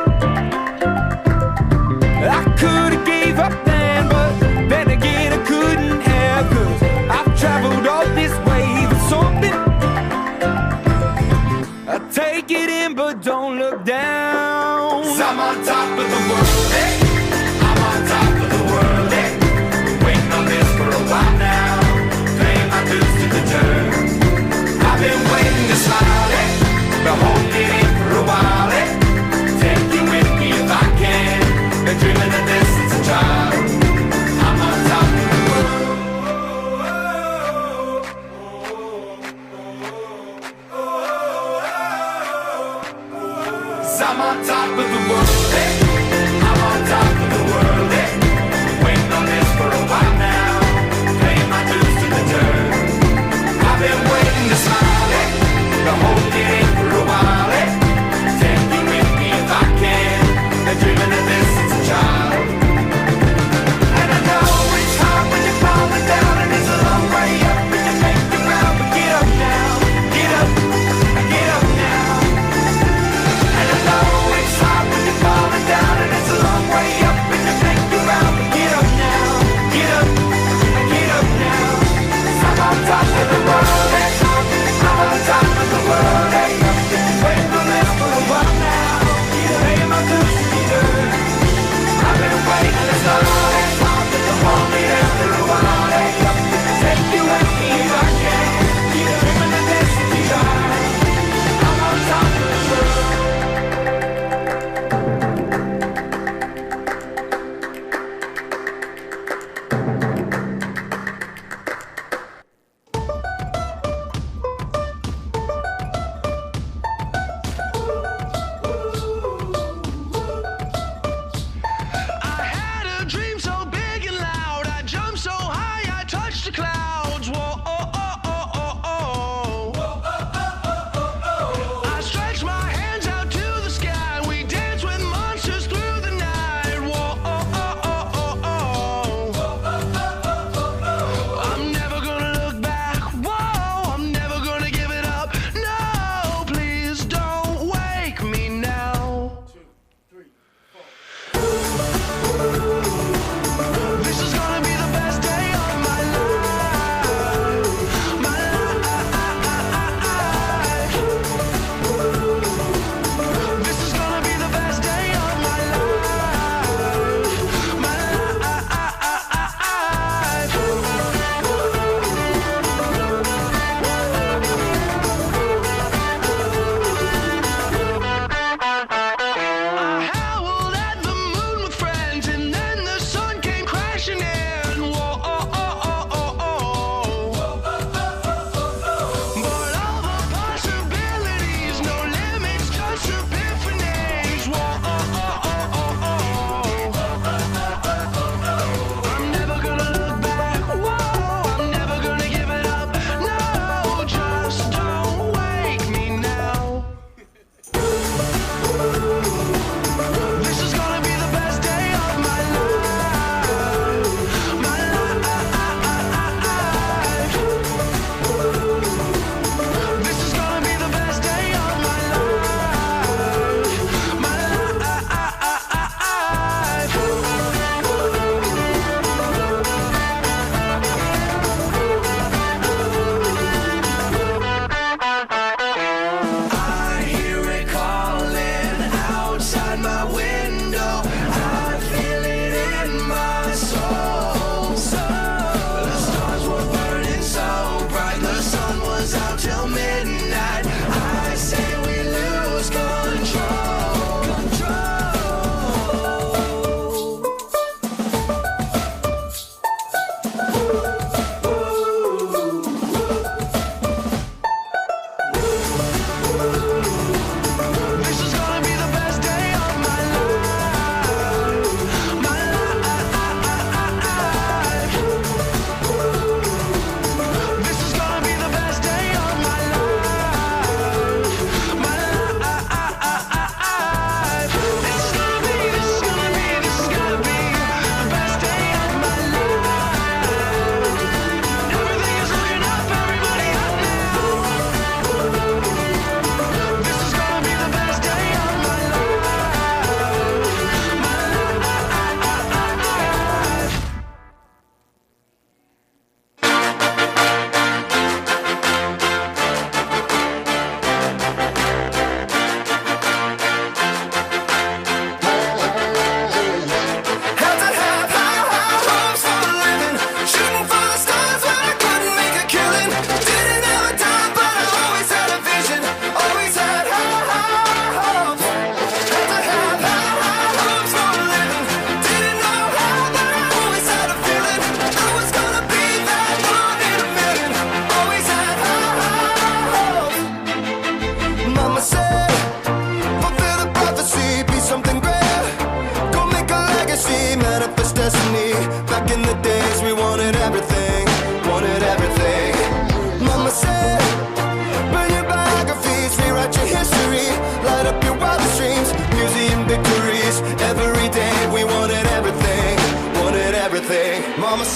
I could have gave up then, but then again I couldn't have, 'cause I've traveled all this way for something. I take it in but don't look down. 'Cause I'm on top of the world, hey. I'm on top of the world, hey. Been waiting on this for a while now. I've been waiting to smile, eh? Been holding it in for a while, eh? Take you with me if I can. Been dreaming of this since a child. I'm on top of the world. I'm on top of the world, eh? I'm on top of the world, eh? Waiting on this for a while now. Paying my dues to the dirt. I've been waiting to smile, eh? Been holding it in for a while, eh? Take you with me if I can. Been dreaming of this since a child. And I know it's hard when you're falling down, and it's a long way up, and you make it round, but get up now, get up now. And I know it's hard when you're falling down,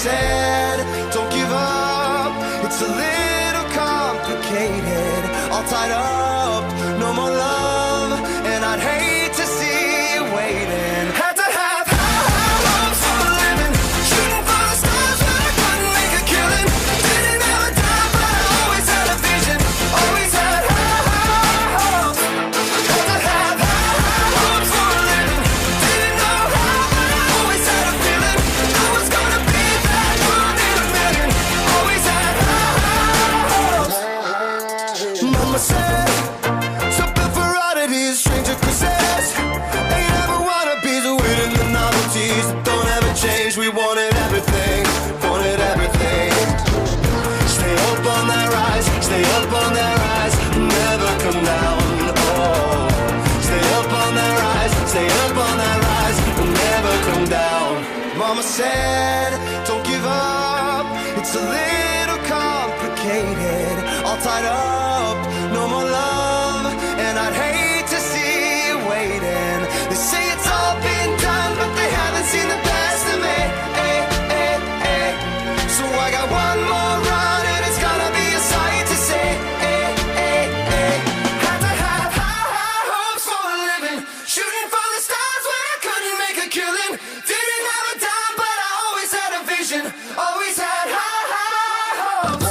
said, don't give up, it's a little complicated. All tied up, no more love, and I'd hate to see you waiting. Had to have high hopes for a living, shooting for the stars when I couldn't make a killing. Didn't have a dime, but I always had a vision, always had high hopes. Had to have high hopes for a living, didn't know how, but I always had a feeling I was gonna be that one in a million. Always had high hopes. Mama said, something for oddities, stranger kisses. Ain't ever wannabes, waiting the novelties that don't ever change. We wanted everything, wanted everything. Stay up on that rise, stay up on that rise, never come down. Oh, stay up on that rise, stay up on that rise, never come down. Mama said, don't give up, it's a little complicated. All tied up, no more love, and I'd hate to see you waiting. They say it's all been done, but they haven't seen the best of me. So I got one more run, and it's gonna be a sight to see. Had to have high hopes for a living, shooting for the stars when I couldn't make a killing. Didn't have a dime, but I always had a vision, always had high hopes.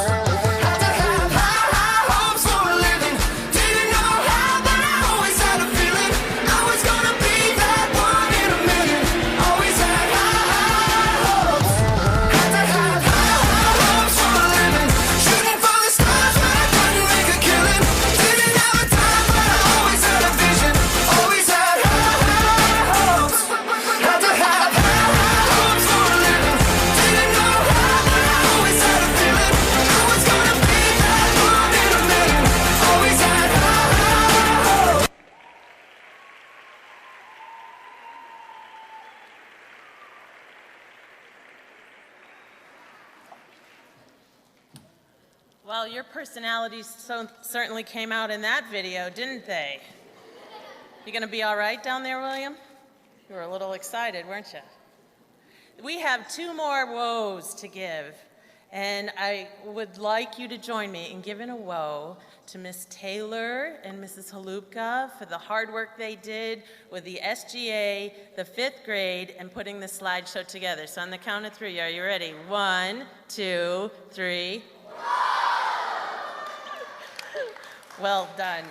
Had to have high hopes for a living, didn't know how, but I always had a feeling I was gonna be that one in a million. Always had high hopes. Had to have high hopes for a living, shooting for the stars when I couldn't make a killing. Didn't have a dime, but I always had a vision, always had high hopes. Had to have high hopes for a living, didn't know how, but I always had a feeling I was gonna be that one in a million. Always had high hopes. Well, your personalities certainly came out in that video, didn't they? You gonna be all right down there, William? You were a little excited, weren't you? We have 2 more woes to give, and I would like you to join me in giving a woe to Miss Taylor and Mrs. Halupka for the hard work they did with the SGA, the 5th grade, and putting the slideshow together. So on the count of 3, are you ready? 1, 2, 3. Well done.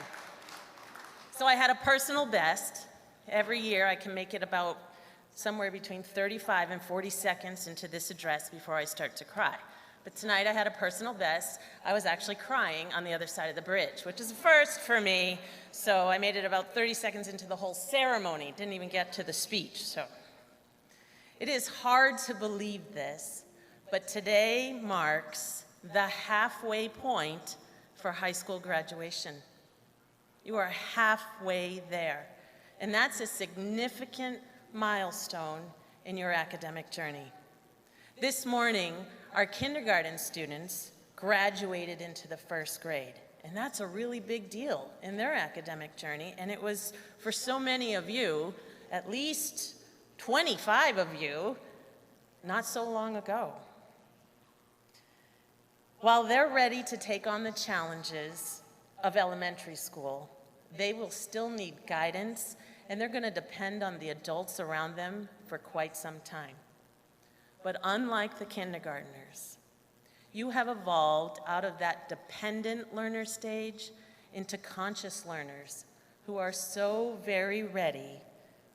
So I had a personal best. Every year I can make it about somewhere between 35 and 40 seconds into this address before I start to cry. But tonight I had a personal best. I was actually crying on the other side of the bridge, which is a first for me. So I made it about 30 seconds into the whole ceremony, didn't even get to the speech. So it is hard to believe this, but today marks the halfway point for high school graduation. You are halfway there, and that's a significant milestone in your academic journey. This morning, our kindergarten students graduated into the 1st grade, and that's a really big deal in their academic journey, and it was for so many of you, at least 25 of you, not so long ago. While they're ready to take on the challenges of elementary school, they will still need guidance, and they're going to depend on the adults around them for quite some time. But unlike the kindergartners, you have evolved out of that dependent learner stage into conscious learners who are so very ready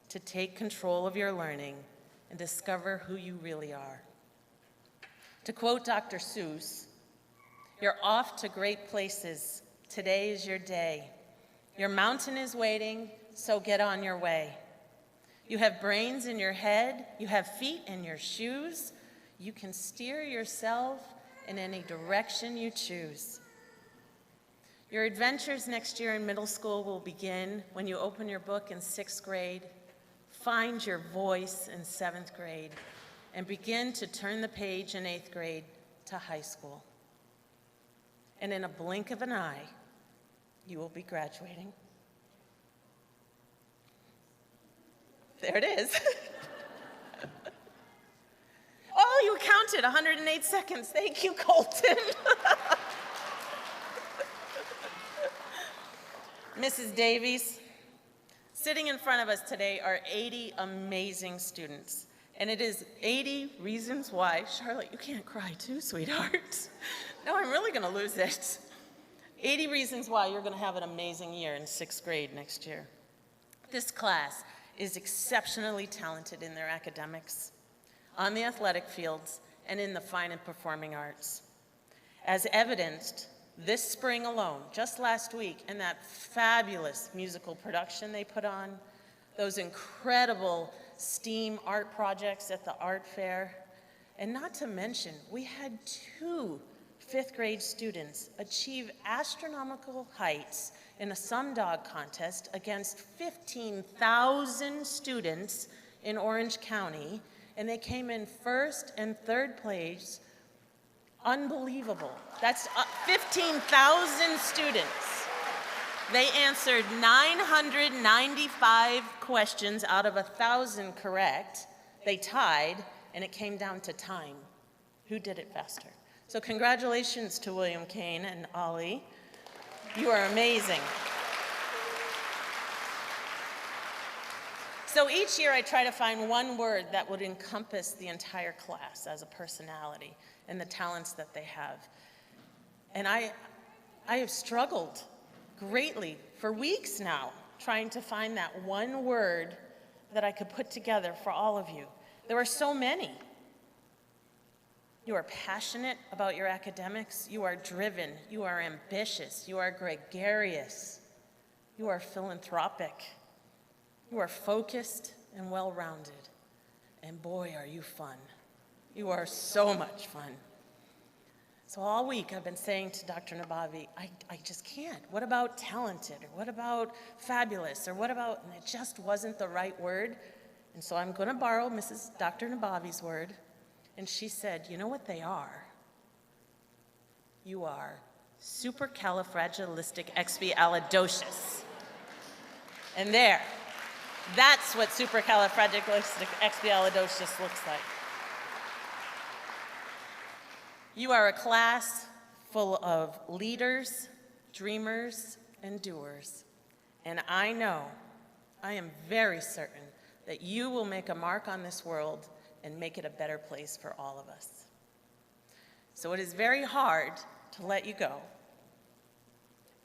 to take control of your learning and discover who you really are. To quote Dr. Seuss, "You're off to great places. Today is your day. Your mountain is waiting, so get on your way. You have brains in your head, you have feet in your shoes. You can steer yourself in any direction you choose. Your adventures next year in middle school will begin when you open your book in 6th grade, find your voice in 7th grade, and begin to turn the page in 8th grade to high school. And in a blink of an eye, you will be graduating." There it is. Oh, you counted. 108 seconds. Thank you, Colton. Mrs. Davies, sitting in front of us today are 80 amazing students. And it is 80 reasons why. Charlotte, you can't cry too, sweetheart. No, I'm really going to lose it. 80 reasons why you're going to have an amazing year in 6th grade next year. This class is exceptionally talented in their academics, on the athletic fields, and in the fine and performing arts. As evidenced this spring alone, just last week, in that fabulous musical production they put on, those incredible STEAM art projects at the art fair, and not to mention, we had 2 5th grade students achieve astronomical heights in a Sumdog contest against 15,000 students in Orange County, and they came in 1st and 3rd place. Unbelievable. That's 15,000 students. They answered 995 questions out of 1,000 correct. They tied, and it came down to time. Who did it faster? So congratulations to William Kane and Ollie. You are amazing. So each year I try to find one word that would encompass the entire class as a personality and the talents that they have. And I have struggled greatly for weeks now trying to find that one word that I could put together for all of you. There are so many. You are passionate about your academics. You are driven. You are ambitious. You are gregarious. You are philanthropic. You are focused and well-rounded. And boy, are you fun. You are so much fun. So all week I've been saying to Dr. Nabavi, I just can't. What about talented? Or what about fabulous? Or what about, and it just wasn't the right word. And so I'm going to borrow Dr. Nabavi's word. And she said, you know what they are? You are supercalifragilisticexpialidocious. And there, that's what supercalifragilisticexpialidocious looks like. You are a class full of leaders, dreamers, and doers. And I am very certain that you will make a mark on this world and make it a better place for all of us. So it is very hard to let you go,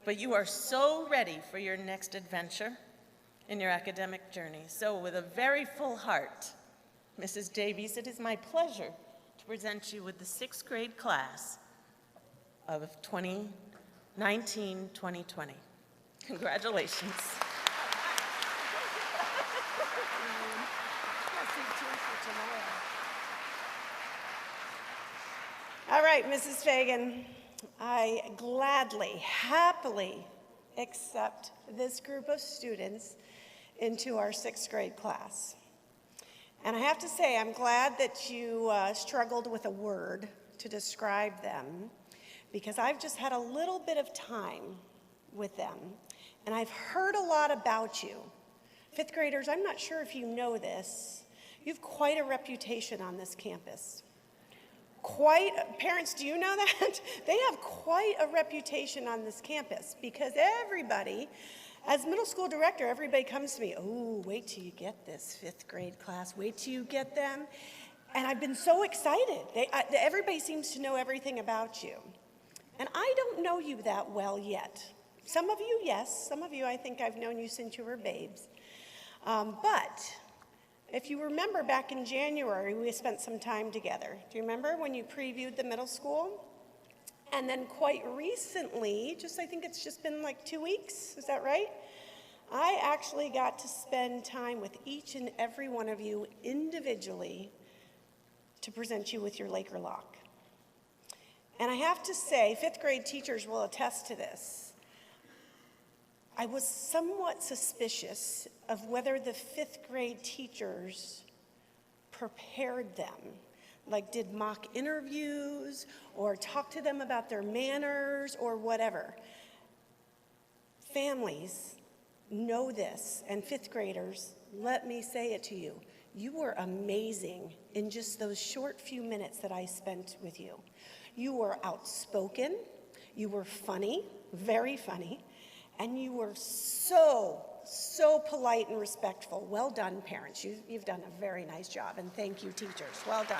but you are so ready for your next adventure in your academic journey. So with a very full heart, Mrs. Davies, it is my pleasure to present you with the 6th grade class of 2019-2020. Congratulations. All right, Mrs. Fagan, I gladly, happily accept this group of students into our 6th grade class. And I have to say, I'm glad that you struggled with a word to describe them, because I've just had a little bit of time with them, and I've heard a lot about you. 5th graders, I'm not sure if you know this, you have quite a reputation on this campus. Parents, do you know that? They have quite a reputation on this campus, because everybody, as middle school director, everybody comes to me, oh, wait till you get this 5th grade class, wait till you get them. And I've been so excited. Everybody seems to know everything about you. And I don't know you that well yet. Some of you, yes. Some of you, I think I've known you since you were babes. But if you remember back in January, we spent some time together. Do you remember when you previewed the middle school? And then quite recently, I think it's just been like 2 weeks, is that right? I actually got to spend time with each and every one of you individually to present you with your Laker Lock. And I have to say, 5th grade teachers will attest to this. I was somewhat suspicious of whether the 5th grade teachers prepared them, like did mock interviews or talked to them about their manners or whatever. Families know this, and 5th graders, let me say it to you. You were amazing in just those short few minutes that I spent with you. You were outspoken, you were funny, very funny, and you were so polite and respectful. Well done, parents. You've done a very nice job, and thank you, teachers. Well done.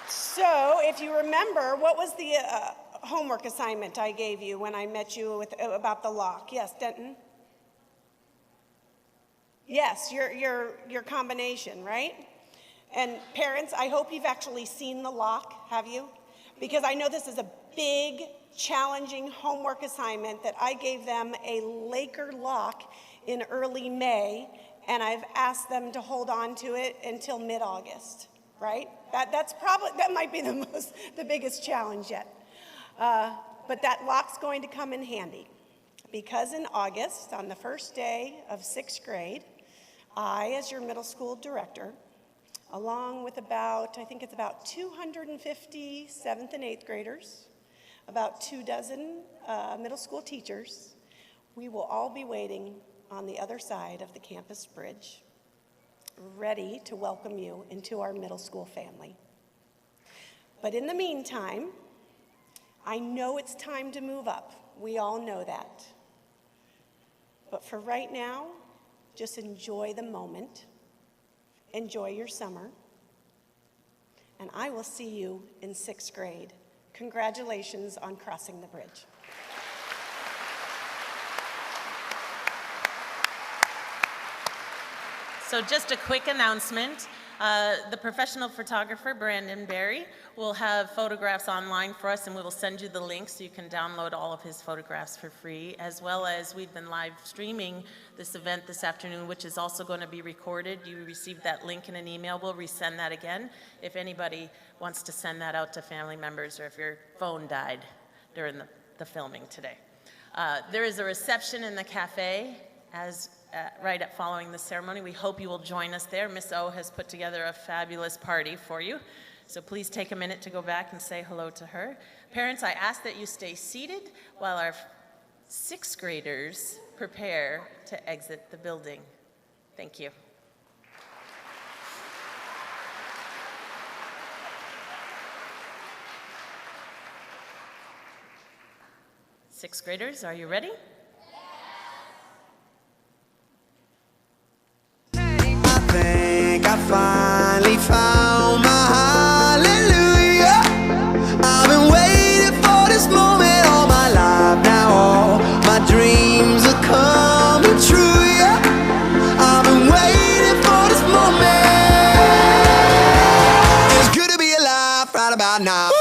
So, if you remember, what was the homework assignment I gave you when I met you about the lock? Yes, Denton? Yes, your combination, right? And parents, I hope you've actually seen the lock, have you? Because I know this is a big, challenging homework assignment that I gave them a Laker lock in early May, and I've asked them to hold on to it until mid-August, right? That might be the biggest challenge yet. But that lock's going to come in handy, because in August, on the first day of 6th grade, I, as your middle school director, along with I think it's about 250 7th and 8th graders, about 24 middle school teachers, we will all be waiting on the other side of the campus bridge, ready to welcome you into our middle school family. But in the meantime, I know it's time to move up. We all know that. But for right now, just enjoy the moment. Enjoy your summer. And I will see you in 6th grade. Congratulations on crossing the bridge. So just a quick announcement. The professional photographer, Brandon Berry, will have photographs online for us, and we will send you the link so you can download all of his photographs for free, as well as we've been live streaming this event this afternoon, which is also going to be recorded. You received that link in an email. We'll resend that again if anybody wants to send that out to family members or if your phone died during the filming today. There is a reception in the cafe right at following the ceremony. We hope you will join us there. Miss O has put together a fabulous party for you. So please take a minute to go back and say hello to her. Parents, I ask that you stay seated while our 6th graders prepare to exit the building. Thank you. Sixth graders, are you ready? I finally found my hallelujah. I've been waiting for this moment all my life. Now all my dreams are coming true, yeah. I've been waiting for this moment. It's good to be alive right about now.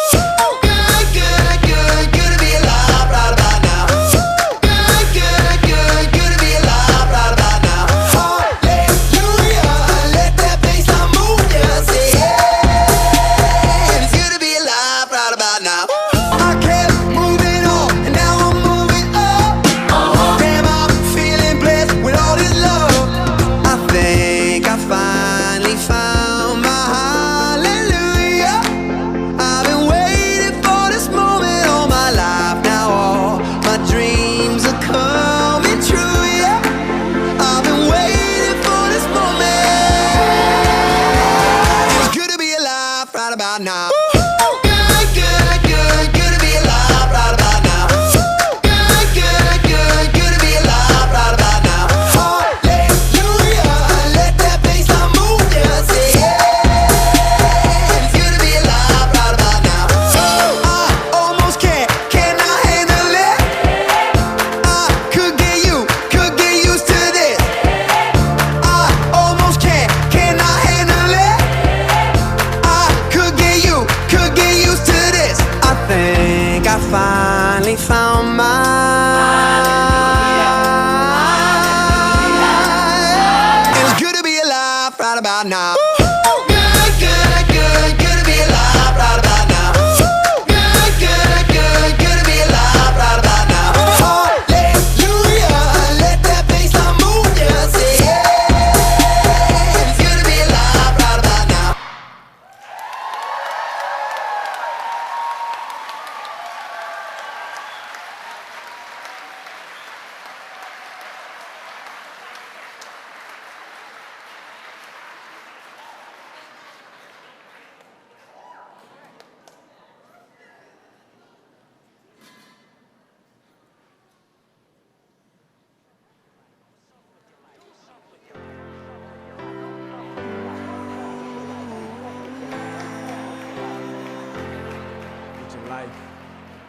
life.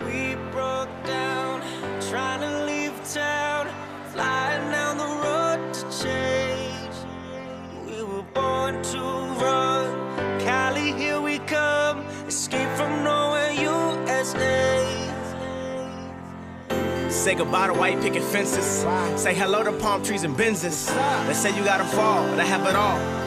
We broke down, trying to leave town, flying down the road to change. We were born to run, Cali, here we come, escape from nowhere, USA. Say goodbye to white picket fences. Say hello to palm trees and Benzes. They say you gotta fall, but I have it all.